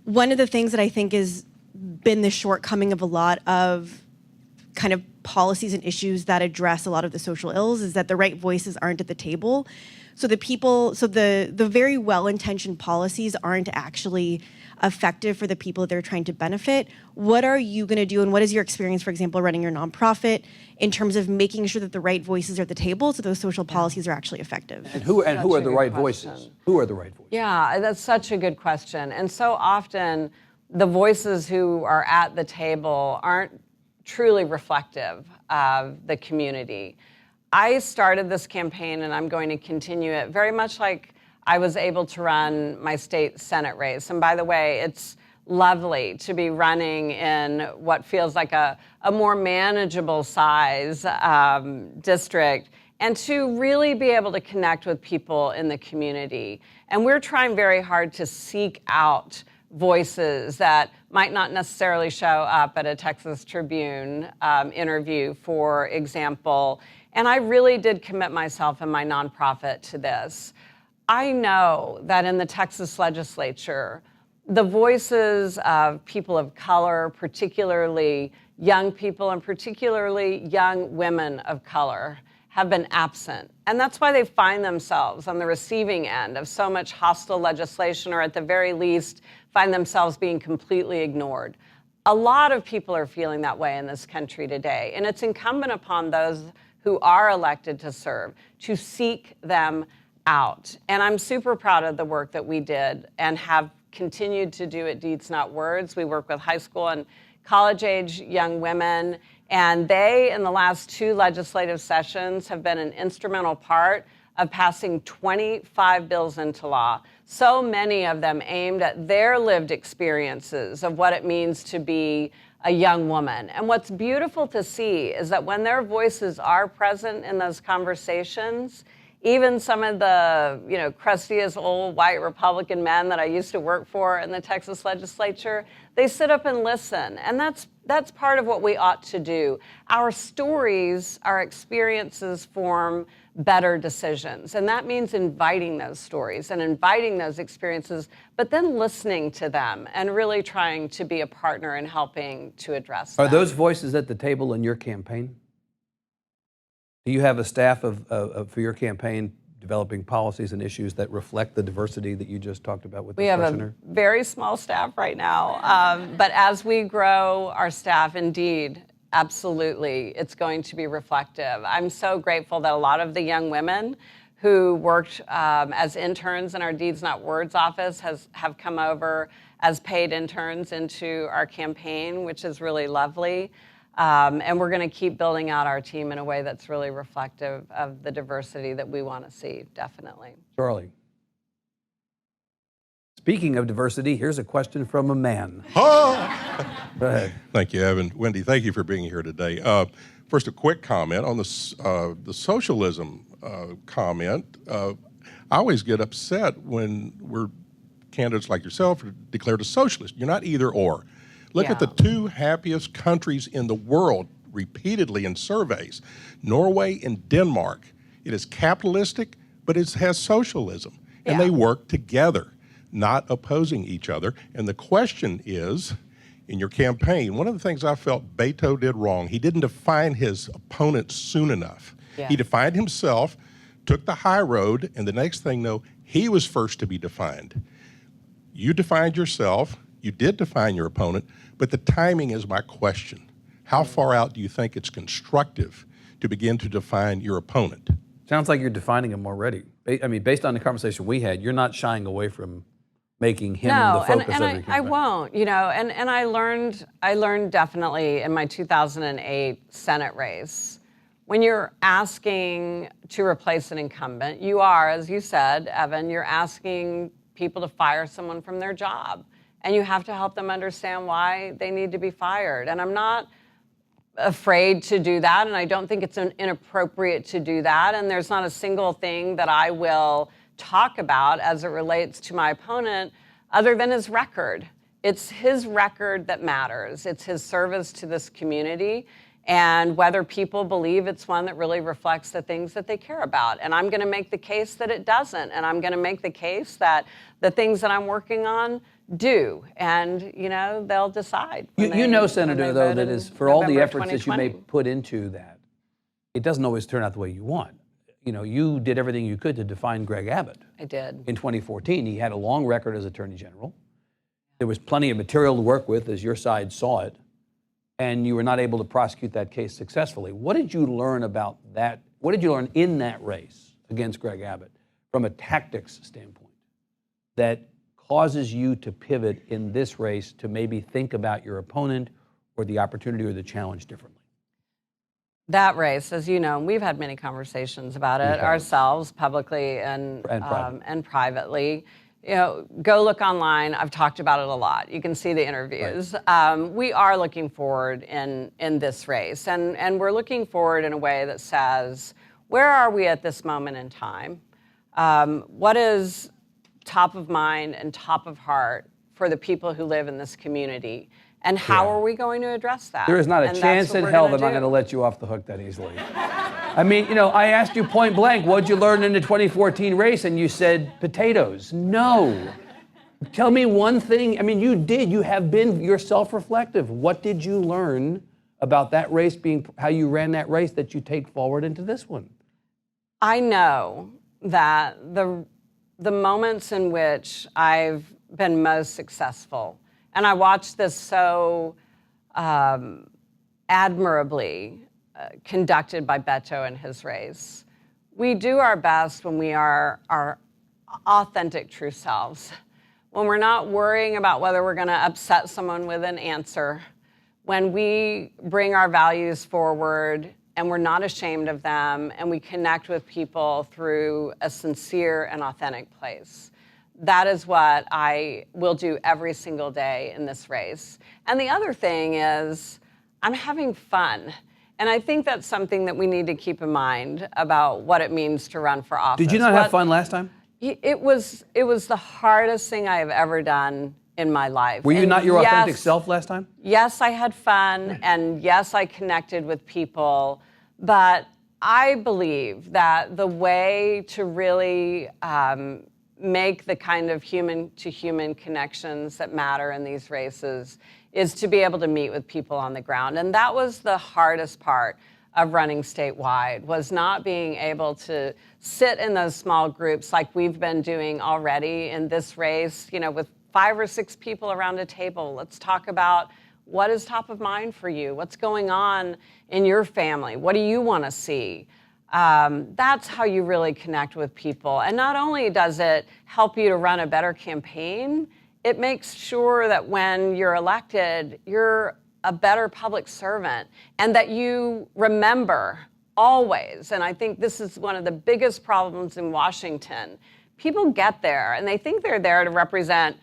one of the things that I think has been the shortcoming of a lot of kind of policies and issues that address a lot of the social ills is that the right voices aren't at the table. So the very well-intentioned policies aren't actually effective for the people they're trying to benefit. What are you going to do, and what is your experience, for example, running your nonprofit, in terms of making sure that the right voices are at the table so those social policies are actually effective? And who are the right voices? Who are the right voices? Yeah, that's such a good question. And so often the voices who are at the table aren't truly reflective of the community. I started this campaign, and I'm going to continue it very much like I was able to run my state Senate race. And by the way, it's lovely to be running in what feels like a more manageable size district, and to really be able to connect with people in the community. And we're trying very hard to seek out voices that might not necessarily show up at a Texas Tribune interview, for example. And I really did commit myself and my nonprofit to this. I know that in the Texas legislature, the voices of people of color, particularly young people and particularly young women of color, have been absent. And that's why they find themselves on the receiving end of so much hostile legislation, or at the very least, find themselves being completely ignored. A lot of people are feeling that way in this country today, and it's incumbent upon those who are elected to serve to seek them out. And I'm super proud of the work that we did and have continued to do at Deeds Not Words. We work with high school and college-age young women, and they, in the last 2 legislative sessions, have been an instrumental part of passing 25 bills into law, so many of them aimed at their lived experiences of what it means to be a young woman. And what's beautiful to see is that when their voices are present in those conversations, even some of the, crustiest old white Republican men that I used to work for in the Texas legislature, they sit up and listen. And that's part of what we ought to do. Our stories, our experiences form better decisions. And that means inviting those stories and inviting those experiences, but then listening to them and really trying to be a partner in helping to address them. Are those voices at the table in your campaign? Do you have a staff for your campaign developing policies and issues that reflect the diversity that you just talked about with the questioner? We have a very small staff right now, but as we grow our staff, indeed, absolutely, it's going to be reflective. I'm so grateful that a lot of the young women who worked as interns in our Deeds Not Words office have come over as paid interns into our campaign, which is really lovely. And we're going to keep building out our team in a way that's really reflective of the diversity that we want to see, definitely. Charlie. Speaking of diversity, here's a question from a man. Oh! Go ahead. Thank you, Evan. Wendy, thank you for being here today. First, a quick comment on the socialism comment. I always get upset when candidates like yourself are declared a socialist. You're not either or. Look at the 2 happiest countries in the world repeatedly in surveys, Norway and Denmark. It is capitalistic, but it has socialism, and they work together, not opposing each other. And the question is, in your campaign, one of the things I felt Beto did wrong, he didn't define his opponent soon enough. Yeah. He defined himself, took the high road, and the next thing, he was first to be defined. You defined yourself, you did define your opponent, but the timing is my question. How far out do you think it's constructive to begin to define your opponent? Sounds like you're defining him already. I mean, based on the conversation we had, you're not shying away from making him the focus of your campaign. I won't, and I learned definitely in my 2008 Senate race, when you're asking to replace an incumbent, you are, as you said, Evan, you're asking people to fire someone from their job. And you have to help them understand why they need to be fired. And I'm not afraid to do that, and I don't think it's inappropriate to do that. And there's not a single thing that I will talk about as it relates to my opponent other than his record. It's his record that matters. It's his service to this community, and whether people believe it's one that really reflects the things that they care about. And I'm going to make the case that it doesn't, and I'm going to make the case that the things that I'm working on do, and they'll decide. Senator, though, that is for all the efforts that you may put into that, it doesn't always turn out the way you want. You did everything you could to define Greg Abbott. I did. In 2014, he had a long record as Attorney General. There was plenty of material to work with, as your side saw it, and you were not able to prosecute that case successfully. What did you learn about that? What did you learn in that race against Greg Abbott from a tactics standpoint that causes you to pivot in this race to maybe think about your opponent or the opportunity or the challenge differently? That race, as you know, we've had many conversations about it ourselves, publicly and privately. Go look online. I've talked about it a lot. You can see the interviews. Right. We are looking forward in this race, and we're looking forward in a way that says, where are we at this moment in time? What is top of mind and top of heart for the people who live in this community? And how are we going to address that? There is not a chance in hell that I'm going to let you off the hook that easily. I mean, I asked you point blank, what'd you learn in the 2014 race? And you said potatoes. No. Tell me one thing. I mean, you have been yourself reflective. What did you learn about that race how you ran that race that you take forward into this one? I know that the moments in which I've been most successful, and I watched this so admirably conducted by Beto in his race. We do our best when we are our authentic true selves, when we're not worrying about whether we're going to upset someone with an answer, when we bring our values forward and we're not ashamed of them, and we connect with people through a sincere and authentic place. That is what I will do every single day in this race. And the other thing is, I'm having fun. And I think that's something that we need to keep in mind about what it means to run for office. Did you not have fun last time? It was the hardest thing I have ever done in my life. Were you And not your yes, authentic self last time? Yes, I had fun, and yes, I connected with people, but I believe that the way to really make the kind of human-to-human connections that matter in these races is to be able to meet with people on the ground. And that was the hardest part of running statewide, was not being able to sit in those small groups like we've been doing already in this race, with 5 or 6 people around a table. Let's talk about what is top of mind for you. What's going on in your family? What do you want to see? That's how you really connect with people. And not only does it help you to run a better campaign, it makes sure that when you're elected, you're a better public servant, and that you remember always. And I think this is one of the biggest problems in Washington. People get there and they think they're there to represent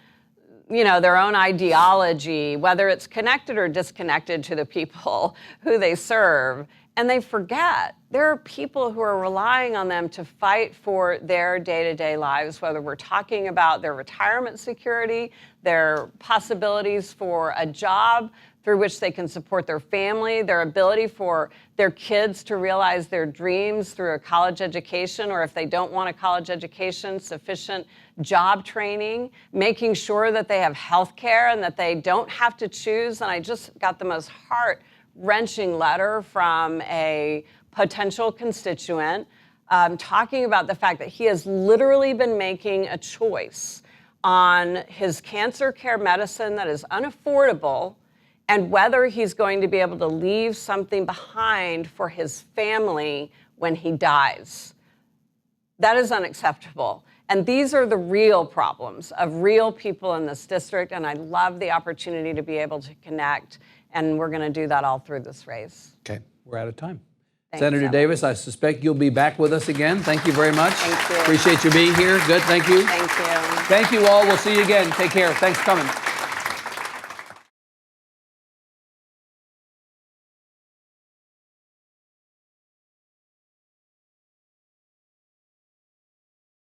their own ideology, whether it's connected or disconnected to the people who they serve. And they forget there are people who are relying on them to fight for their day-to-day lives, whether we're talking about their retirement security, their possibilities for a job through which they can support their family, their ability for their kids to realize their dreams through a college education, or if they don't want a college education, sufficient job training, making sure that they have health care and that they don't have to choose. And I just got the most heart-wrenching letter from a potential constituent talking about the fact that he has literally been making a choice on his cancer care medicine that is unaffordable and whether he's going to be able to leave something behind for his family when he dies. That is unacceptable. And these are the real problems of real people in this district, and I love the opportunity to be able to connect, and we're going to do that all through this race. Okay, we're out of time. Thanks, Senator Emma. Davis, I suspect you'll be back with us again. Thank you very much. Thank you. Appreciate you being here. Good, thank you. Thank you. Thank you all. We'll see you again. Take care. Thanks for coming.